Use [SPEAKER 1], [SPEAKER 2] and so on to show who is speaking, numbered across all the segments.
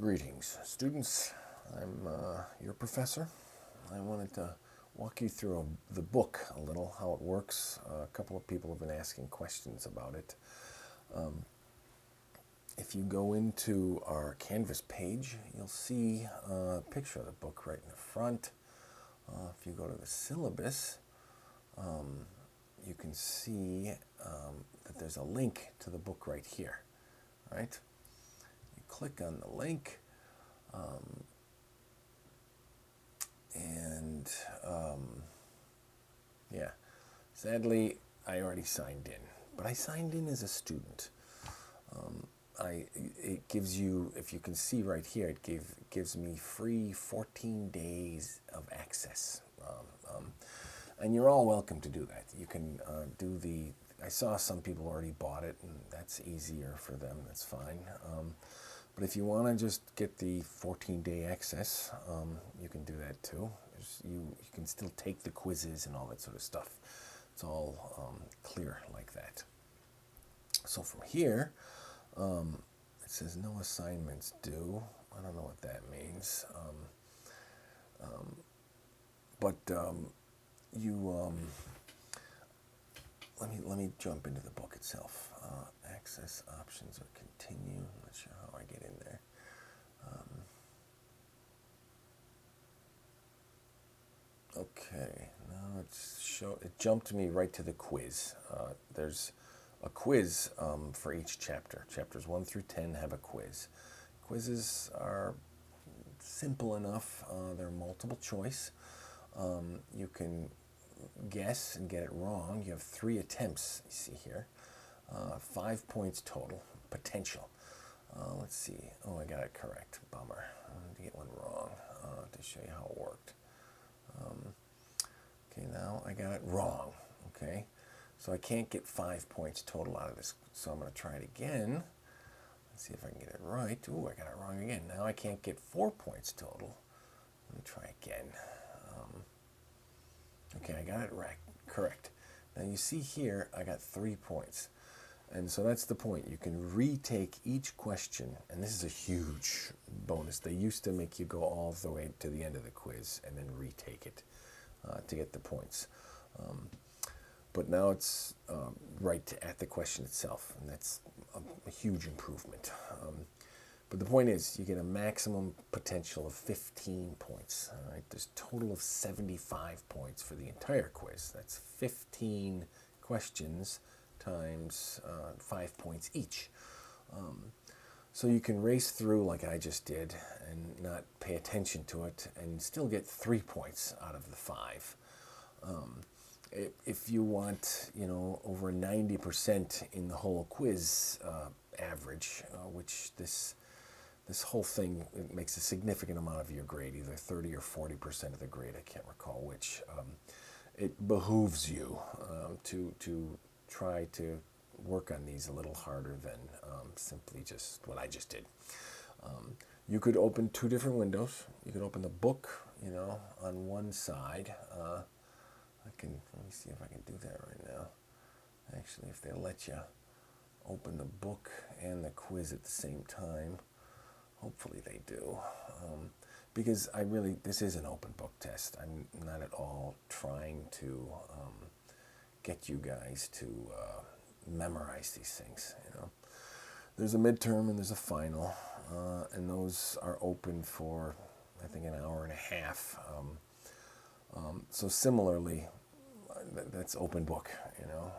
[SPEAKER 1] Greetings, students. I'm your professor. I wanted to walk you through the book a little, how it works. A couple of people have been asking questions about it. If you go into our Canvas page, you'll see a picture of the book right in the front. If you go to the syllabus, you can see that there's a link to the book right here, right? You click on the link, yeah, sadly, I already signed in, but I signed in as a student. It gives you, if you can see right here, it gives me free 14 days of access. And you're all welcome to do that. You can I saw some people already bought it, and that's easier for them, that's fine. But if you want to just get the 14-day access, you can do that too. You can still take the quizzes and all that sort of stuff. It's all clear like that. So from here, it says no assignments due. I don't know what that means. Let me jump into the book itself. Access options or continue. I'm not sure how I get in there. Okay, now it jumped me right to the quiz. There's a quiz for each chapter. Chapters 1 through 10 have a quiz. Quizzes are simple enough. They're multiple choice. You can guess and get it wrong. You have 3 attempts, you see here. 5 points total, potential. Let's see. Oh, I got it correct. Bummer. I wanted to get one wrong to show you how it worked. Okay, now I got it wrong. Okay, so I can't get 5 points total out of this. So I'm going to try it again. Let's see if I can get it right. Ooh, I got it wrong again. Now I can't get 4 points total. Let me try again. Okay, I got it right. Correct. Now you see here, I got 3 points. And so that's the point. You can retake each question, and this is a huge bonus. They used to make you go all the way to the end of the quiz and then retake it to get the points. But now it's right at the question itself, and that's a huge improvement. But the point is, you get a maximum potential of 15 points. All right? There's a total of 75 points for the entire quiz. That's 15 questions times 5 points each. So you can race through like I just did and not pay attention to it and still get 3 points out of the 5. If you want, over 90% in the whole quiz average, which this whole thing, it makes a significant amount of your grade, either 30 or 40% of the grade, I can't recall which. It behooves you to try to work on these a little harder than simply just what I just did. You could open 2 different windows. You could open the book, on one side. Let me see if I can do that right now. Actually, if they let you open the book and the quiz at the same time, hopefully they do. Because this is an open book test. I'm not at all trying to get you guys to memorize these things, There's a midterm and there's a final, and those are open for, I think, an hour and a half. So similarly, that's open book,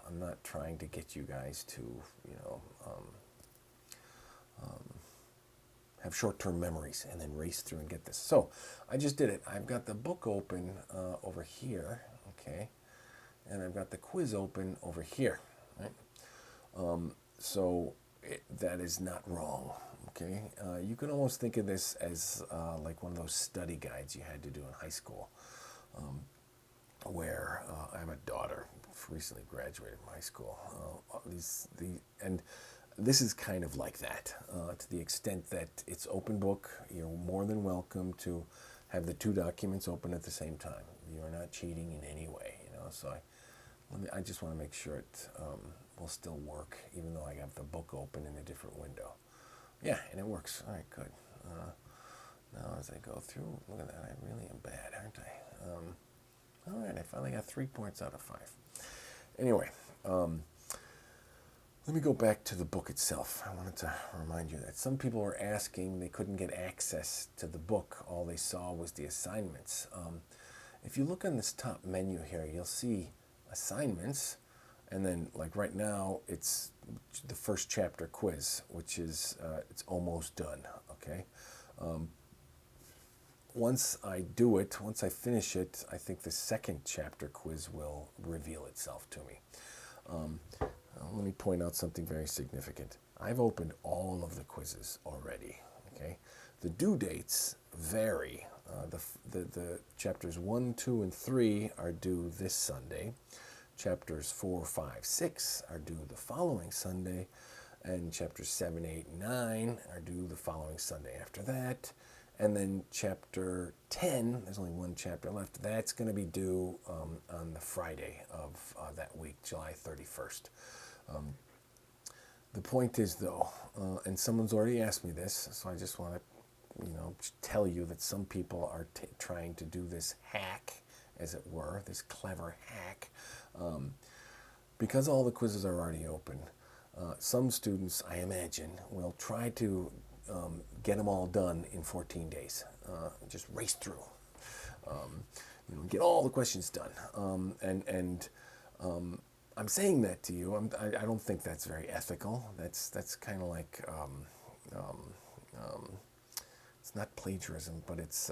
[SPEAKER 1] I'm not trying to get you guys to, have short-term memories and then race through and get this. So I just did it. I've got the book open over here, okay, and I've got the quiz open over here, right? So that is not wrong, okay? You can almost think of this as like one of those study guides you had to do in high school, where I have a daughter who recently graduated from high school. And this is kind of like that, to the extent that it's open book. You're more than welcome to have the 2 documents open at the same time. You are not cheating in any way, So I just want to make sure it will still work, even though I have the book open in a different window. Yeah, and it works. All right, good. Now as I go through, look at that, I really am bad, aren't I? All right, I finally got 3 points out of 5. Anyway, let me go back to the book itself. I wanted to remind you that some people were asking, they couldn't get access to the book. All they saw was the assignments. If you look on this top menu here, you'll see assignments, and then like right now, it's the first chapter quiz, which is, it's almost done, okay? Once I do it, once I finish it, I think the second chapter quiz will reveal itself to me. Let me point out something very significant. I've opened all of the quizzes already, okay? The due dates vary. The chapters 1, 2, and 3 are due this Sunday. Chapters 4, 5, 6 are due the following Sunday. And chapters 7, 8, and 9 are due the following Sunday after that. And then chapter 10, there's only one chapter left, that's going to be due on the Friday of that week, July 31st. The point is, though, and someone's already asked me this, so I just want to, tell you that some people are trying to do this hack, as it were, this clever hack. Because all the quizzes are already open, some students, I imagine, will try to get them all done in 14 days. Just race through. Get all the questions done. I'm saying that to you. I don't think that's very ethical. That's kind of like it's not plagiarism, but it's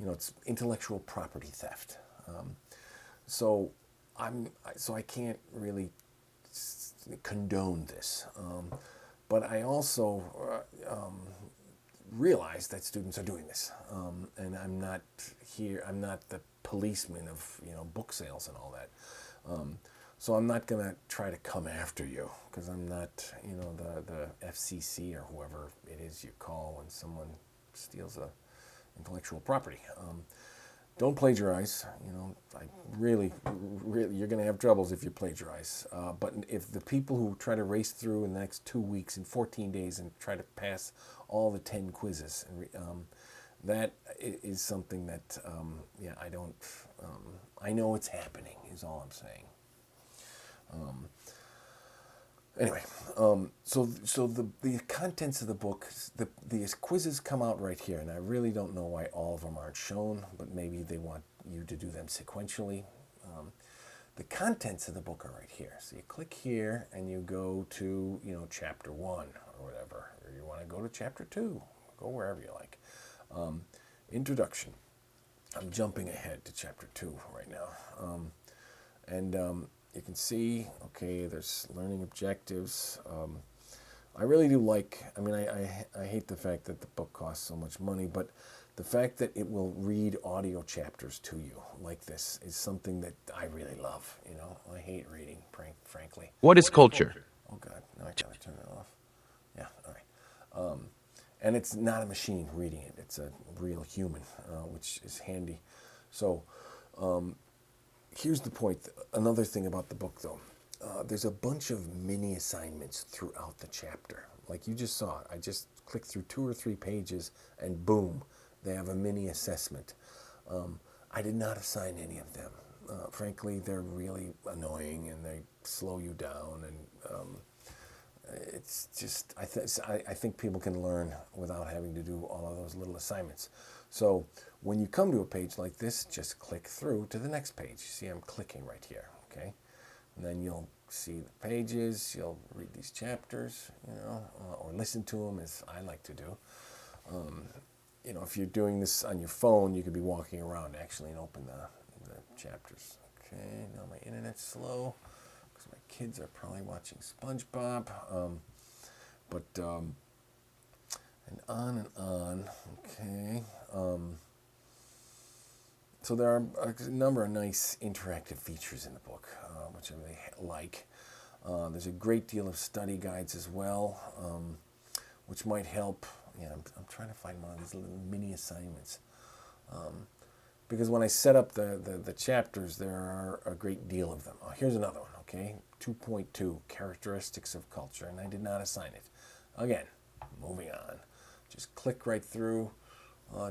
[SPEAKER 1] it's intellectual property theft. So I can't really condone this. But I also realize that students are doing this, and I'm not the policeman of book sales and all that. So I'm not going to try to come after you, because I'm not the FCC or whoever it is you call when someone steals a intellectual property. Don't plagiarize. I really, you're going to have troubles if you plagiarize. But if the people who try to race through in the next 2 weeks in 14 days and try to pass all the 10 quizzes, that is something that, I don't, I know it's happening, is all I'm saying. Anyway, so the contents of the book, these quizzes come out right here, and I really don't know why all of them aren't shown, but maybe they want you to do them sequentially. The contents of the book are right here. So you click here, and you go to, chapter 1 or whatever, or you want to go to chapter 2, go wherever you like. Introduction. I'm jumping ahead to chapter 2 right now. You can see, okay, there's learning objectives. I really do like, I hate the fact that the book costs so much money, but the fact that it will read audio chapters to you like this is something that I really love. I hate reading, frankly.
[SPEAKER 2] What is culture?
[SPEAKER 1] Oh, God, now I gotta turn it off. Yeah, all right. And it's not a machine reading it. It's a real human, which is handy. So, here's the point. Another thing about the book, though. There's a bunch of mini assignments throughout the chapter. Like you just saw, I just clicked through 2 or 3 pages, and boom, they have a mini assessment. I did not assign any of them. Frankly, they're really annoying, and they slow you down, and it's just, I think people can learn without having to do all of those little assignments. So when you come to a page like this, just click through to the next page. You see I'm clicking right here, okay? And then you'll see the pages, you'll read these chapters, or listen to them, as I like to do. If you're doing this on your phone, you could be walking around actually and open the chapters. Okay, now my internet's slow, because my kids are probably watching SpongeBob. And on, okay. So there are a number of nice interactive features in the book, which I really like. There's a great deal of study guides as well, which might help. I'm trying to find one of these little mini assignments. Because when I set up the chapters, there are a great deal of them. Oh, here's another one, okay? 2.2, Characteristics of Culture, and I did not assign it. Again, moving on. just click right through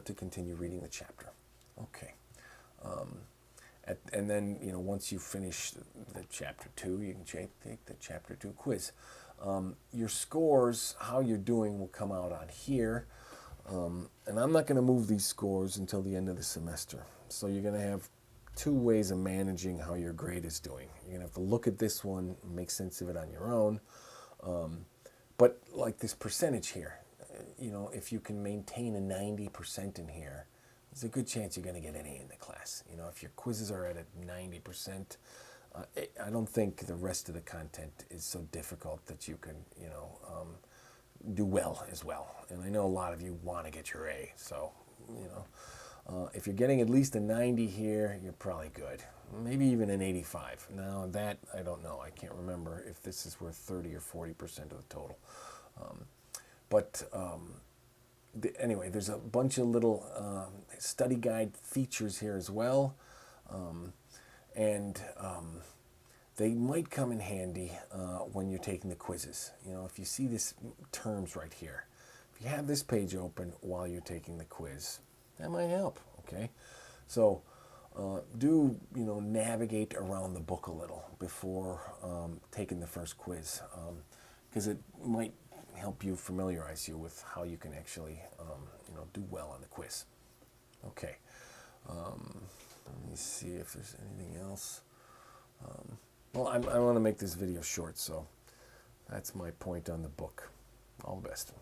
[SPEAKER 1] to continue reading the chapter. Okay. And then, once you finish the chapter 2, you can take the chapter 2 quiz. Your scores, how you're doing, will come out on here. And I'm not going to move these scores until the end of the semester. So you're going to have 2 ways of managing how your grade is doing. You're going to have to look at this one and make sense of it on your own. But like this percentage here, if you can maintain a 90% in here, there's a good chance you're going to get an A in the class. If your quizzes are at a 90%, I don't think the rest of the content is so difficult that you can, do well as well. And I know a lot of you want to get your A, so, if you're getting at least a 90 here, you're probably good. Maybe even an 85. Now that, I don't know. I can't remember if this is worth 30 or 40% of the total. Anyway, there's a bunch of little study guide features here as well. They might come in handy when you're taking the quizzes. If you see this terms right here, if you have this page open while you're taking the quiz, that might help, okay? So do, navigate around the book a little before taking the first quiz, because it might help you familiarize you with how you can actually, do well on the quiz. Okay. Let me see if there's anything else. Well, I want to make this video short, so that's my point on the book. All the best.